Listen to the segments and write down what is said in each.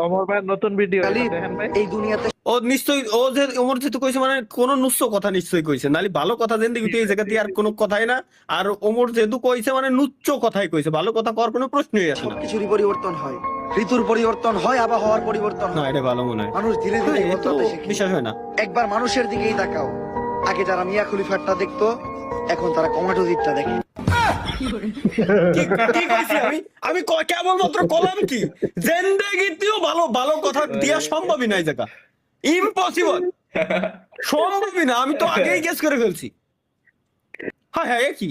অমর ভাইয়ের নতুন ভিডিও দেখেন ভাই। এই দুনিয়াতে ও নিশ্চয়ই ও যে ওমর যেহেতু কইছে মানে কোন নুচ্ছ কথা নিশ্চয়ই কইছে, নালি ভালো কথা জিন্দেগি এই জায়গাতে আর কোনো কথাই না। আর ওমর যেহেতু কইছে মানে নুচ্চ কথাই কইছে, ভালো কথা কর কোনো প্রশ্নই আসে না। সবকিছুরই পরিবর্তন হয়, ঋতুর পরিবর্তন হয়, আবহাওয়ার পরিবর্তন না হয়। এটা ভালো মনে হয়, মানুষ ধীরে ধীরে এ তো বদলাতে শেখে। বিশ্বাস হয় না। একবার মানুষের দিকেই তাকাও, আগে যারা মিয়া খলিফারটা দেখতো এখন তারা কমাটো দ্বীপটা দেখে। কি কইছি আমি? আমি কেবলমাত্র কলাম কি জিন্দেগিতেও ভালো ভালো কথা দেয়া সম্ভবই না, এই জায়গা ইম্পসিবল, সম্ভবই না। আমি তো আগেই গেস করে ফেলছি। হ্যাঁ হ্যাঁ, কি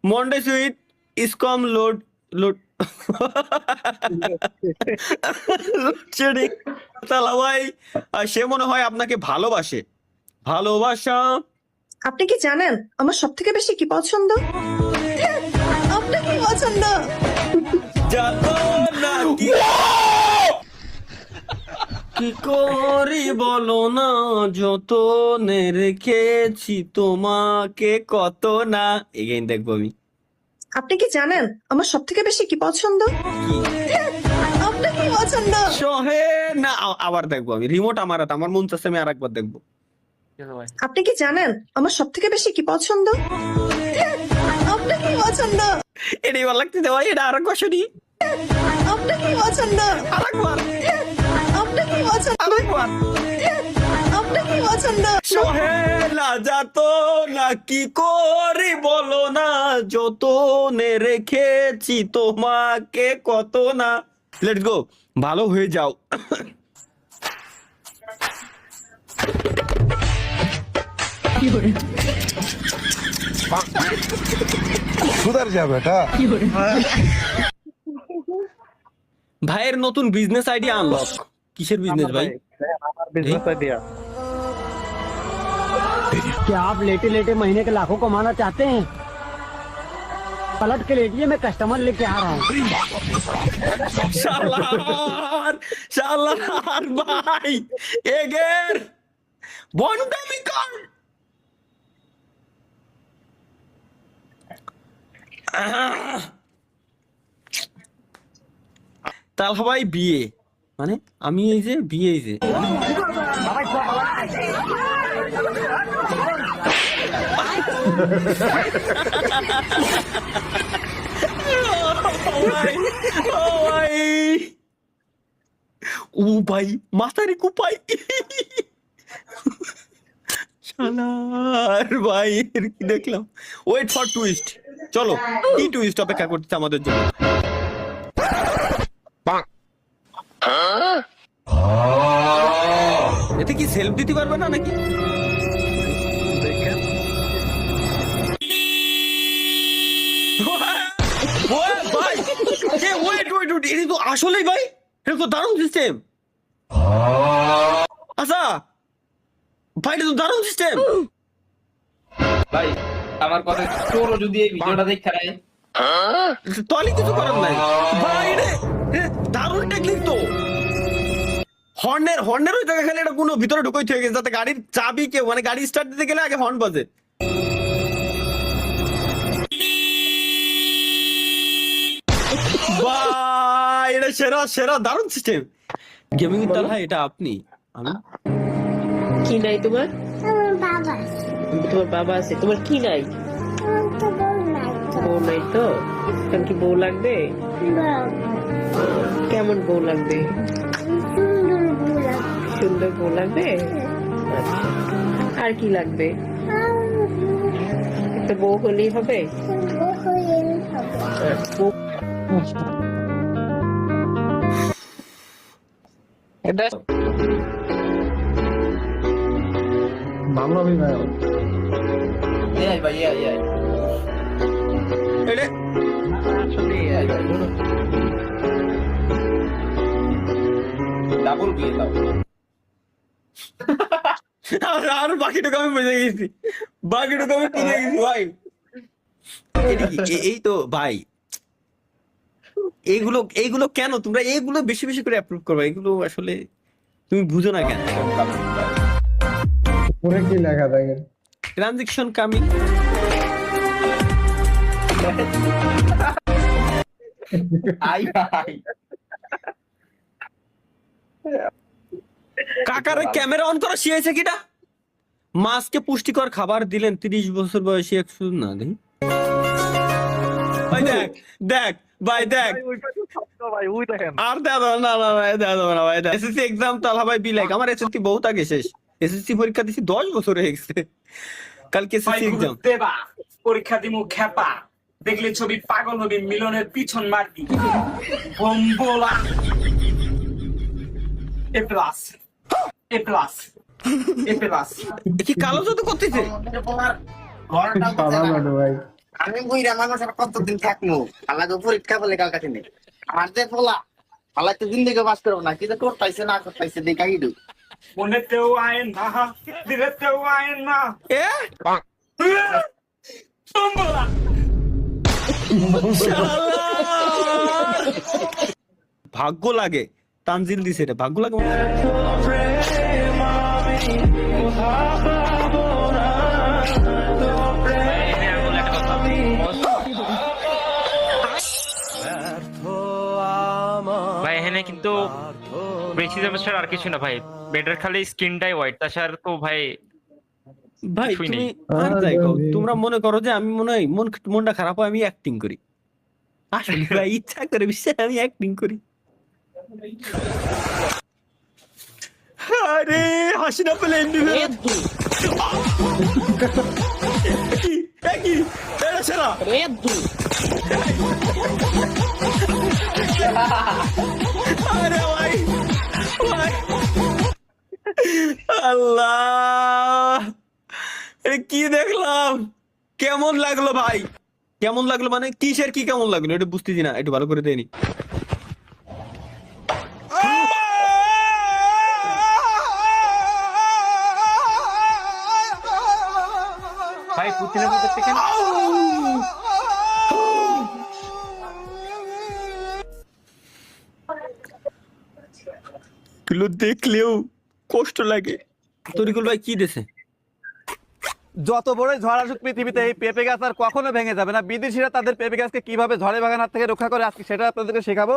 মন্ডে সুইট ইসকম লোড লোড ভাই, সে মনে হয় আপনাকে ভালোবাসে। ভালোবাসা আপনি কি জানেন আমার সব থেকে বেশি কি পছন্দ? আপনার কি পছন্দ? যাতো না কি করি বলো না, যতনে রেখেছি তোমাকে কত না। এগেইন দেখবো আমি। আপনি কি জানেন আমার সব থেকে বেশি কি পছন্দ? আপনার কি পছন্দ? সহে না, আবার দেখবো আমি। রিমোট আমার হাতে, আমার মন চাচ্ছে আমি আরেকবার দেখবো। আপনি কি জানেন আমার সব থেকে বেশি কি পছন্দ? আপনার কি পছন্দ? এটাই ভালো লাগতেছে ভাই, এটা আরেকবার শুনি। আপনার কি পছন্দ? আরেকবার আপনার কি পছন্দ? আরেকবার আপনার কি পছন্দ? সহেলা যাতো না কি করি বলো না, যতনে রেখেছি তোমাকে কত না। লেটস গো, ভালো হয়ে যাও। सुधर जा बेटा। ভাইয়ের নতুন বিজনেস আইডিয়া আনলক। কিসের বিজনেস ভাই? আমার বিজনেস আইডিয়া। क्या आप लेटे लेटे महीने के लाखों कमाना चाहते हैं? पलट के लेटिए, मैं कस्टमर लेके आ रहा हूँ। শালার শালার ভাই, এগের বন্ডামি কর। তালহা ভাই বিয়ে মানে আমি এই যে বিয়ে এই যে ও ভাই মাথারি কুপাই শালার ভাই, এর কি দেখলাম। ওয়েট ফর টুইস্ট, চলো কি টুইস্ট অপেক্ষা করতেছে আমাদের জন্য। এতে কি সেলফ দিতে পারবে না নাকি? দেখেন ভাই ওয়েট ওয়েট ওয়েট, এটা তো আসলেই ভাই, এটা তো দারুণ সিস্টেম। আচ্ছা ভাই, এটা তো দারুণ সিস্টেম ভাই। আমার কথা তোর যদি এই ভিডিওটা দেখে রায় তাহলে কিছু করার নাই ভাই, রে দারুণ টেকনিক তো। হর্নের ওই জায়গা খালি এটা কোনো ভিতরে ঢুকাই থেকে গেছে, যাতে গাড়ির চাবি কেউ মানে গাড়ি স্টার্ট দিতে গেলে আগে হর্ন বাজে। ভাই এটা সেরা সেরা দারুণ সিস্টেম। গেমিং তালহা এটা আপনি? আমি কি নাই তোমার? তোমার বাবা আছে, তোমার কি নাই? বউ নাই তো? এখন কি বউ লাগবে? কেমন বউ লাগবে? সুন্দর বউ লাগবে। আচ্ছা, আর কি লাগবে? একটা বউ হলেই হবে। এটা ভালো আমি ভাই। এই ভাই এই এটা ডাবল বিয়ে দাও। আর বাকিটুকু আমি বুঝে গেছি, বাকিটুকু আমি বুঝে গেছি ভাই। এই তো ভাই, এইগুলো কেন তোমরা এইগুলো বেশি বেশি করে অ্যাপ্রুভ করবে? এগুলো আসলে তুমি বুঝো না কেন? পুরো কি লেখা থাকে? Transaction coming. আই ভাই কাকার ক্যামেরা অন করা শিখেছে কিটা? মাছকে পুষ্টিকর খাবার দিলেন 30 বছর বয়সী এক শুধু না দেখি ভাই দেখ দেখ ভাই দেখ ভাই, ওই পাশে শব্দ ভাই, ওই দেখেন। আর দাদা না না ভাই দাদা না ভাই এসএসসি এক্সাম তালা ভাই বিলাইক আমার এসএসসি বহুত আগে শেষ এসএসসি পরীক্ষা দিছি 10 বছর হয়ে গেছে কালকে এসএসসি এক্সাম দেবা পরীক্ষা দিমু খেপা দেখলে ছবি পাগল হবি মিলনের পিছন মারবি বম্বোলা এ প্লাস এ প্লাস এ প্লাস কি কালো জাদু করতেছে সাদা জাদু ভাই। আমি বুইরা মানুষ আর কতদিন থাকবো আল্লাহ পরীক্ষা বলে কাল কাছে নেই আমার যে পোলা আল্লাহ তো জিন্দিগি বাস করবো না কিন্তু করতেছে না করতেছে দেখা হিডু মনেতেও আয়েন না দিলেতেও আয়েন না এ বম্বোলা ভাগ্য লাগে তানজিল দিছে এটা ভাগ্য লাগে ভাই এখানে কিন্তু বেশি সমস্যা আর কিছু না ভাই বেটার খালি স্কিনটাই হোয়াইট তাছাড়া তো ভাই ভাই কিছুই তুমি নেই। আর যাই কও, তোমরা মনে করো যে আমি মনে হয় মনটা খারাপ হয় আমি অ্যাক্টিং করি আসলে ভাই ইচ্ছা করে বিশ্বাস আমি অ্যাক্টিং করি আরে হাসি না পেলে এমনি একই এটা সেরা আরে ভাই ভাই আল্লাহ এটা কি দেখলাম কেমন লাগলো ভাই কেমন লাগলো মানে কিসের কি কেমন লাগলো এটা বুঝতেছি না একটু ভালো করে দেয়নি ভাই পুতিনের মধ্যে থেকে গুলো দেখলেও কষ্ট লাগে তরিকুল ভাই কি দেশে যত বড়ই ঝড় আসুক পৃথিবীতে এই পেঁপে গাছ আর কখনো ভেঙে যাবে না বিদেশিরা তাদের পেঁপে গাছকে কিভাবে ঝড়ে ভাঙার হাত থেকে রক্ষা করে আজকে সেটা আপনাদেরকে শেখাবো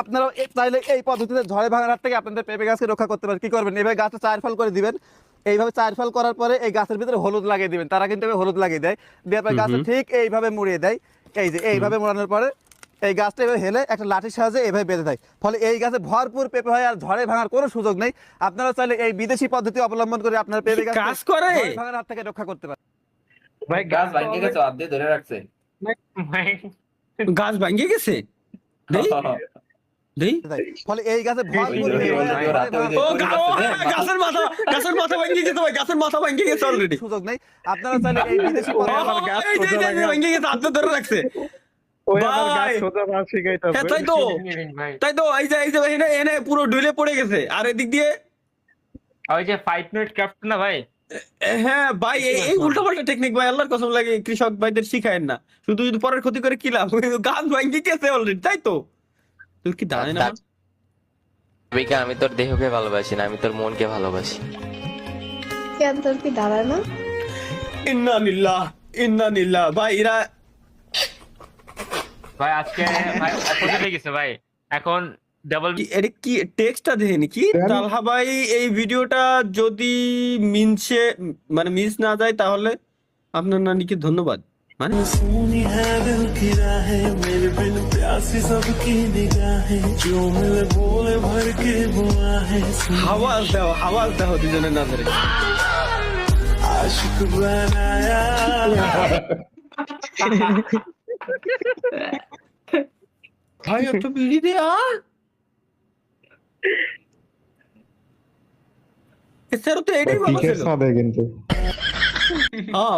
আপনারাও চাইলে এই পদ্ধতিতে ঝড়ে ভাঙার হাত থেকে আপনাদের পেঁপে গাছকে রক্ষা করতে পারেন কি করবেন এইভাবে গাছটা 4 ফাল করে দিবেন এইভাবে 4 ফাল করার পরে এই গাছের ভিতরে হলুদ লাগিয়ে দিবেন তারা কিন্তু হলুদ লাগিয়ে দেয় দেওয়ার পরে গাছটা ঠিক এইভাবে মুড়িয়ে দেয় এই যে এইভাবে মোড়ানোর পরে এই গাছটা এভাবে হেলে একটা লাঠির সাহায্যে এভাবে বেঁধে দেয় ফলে এই গাছে ভরপুর পেঁপে হয় আর ঝড়ে ভাঙার কোনো সুযোগ নেই আপনারা চাইলে এই বিদেশি পদ্ধতি অবলম্বন করে আপনার পেঁপে গাছ কাজ করে ভাঙার হাত থেকে রক্ষা করতে পারেন ভাই গাছ ভাঙে গেছে হাত দিয়ে ধরে রাখছে গাছ ভাঙিয়ে গেছে দেই দেই ফলে এই গাছে ভরপুর পেঁপে হয় আর ঝড়ে ভাঙার ও গাছের মাথা ভাঙিয়ে গেছে ভাই গাছের মাথা ভাঙিয়ে গেছে অলরেডি সুযোগ নেই আপনারা চাইলে এই বিদেশি পদ্ধতি ভাঙিয়ে গেছে হাতে ধরে রাখছে ওই আমার গাছ ভাই। সোজা মাছ শিখাইতে হবে। হ্যাঁ তাই তো এই যে এনে এনে পুরো ঢুলে পড়ে গেছে আর এদিক দিয়ে ওই যে 5 মিনিট ক্রাফট না ভাই হ্যাঁ ভাই এই উল্টাপাল্টা টেকনিক ভাই আল্লাহর কসম লাগে কৃষক ভাইদের শিখায়েন না শুধু যদি পরের ক্ষতি করে কি লাভ গাছ ভাঙিয়ে গেছে অলরেডি তাই তো তোর কি দাঁড়ায় না আমি তোর দেহকে ভালোবাসি না আমি তোর মনকে ভালোবাসি কেন তোর কি দাঁড়ায় না ইন্না নিল্লাহ ভাই এরা ভাই আজকে ভাই অপোজিট হয়ে গেছে ভাই এখন ডাবল এটা কি টেক্সটটা দেখেনি কি তালহা ভাই এই ভিডিওটা যদি মিস না যায় তাহলে আপনার নানিকে ধন্যবাদ মানে আওয়াজ দাও দুজনের নাজারে ভাই একটা বিড়ি দে আর এছাড়া তো এটাই ভালো ছিল কিন্তু হ্যাঁ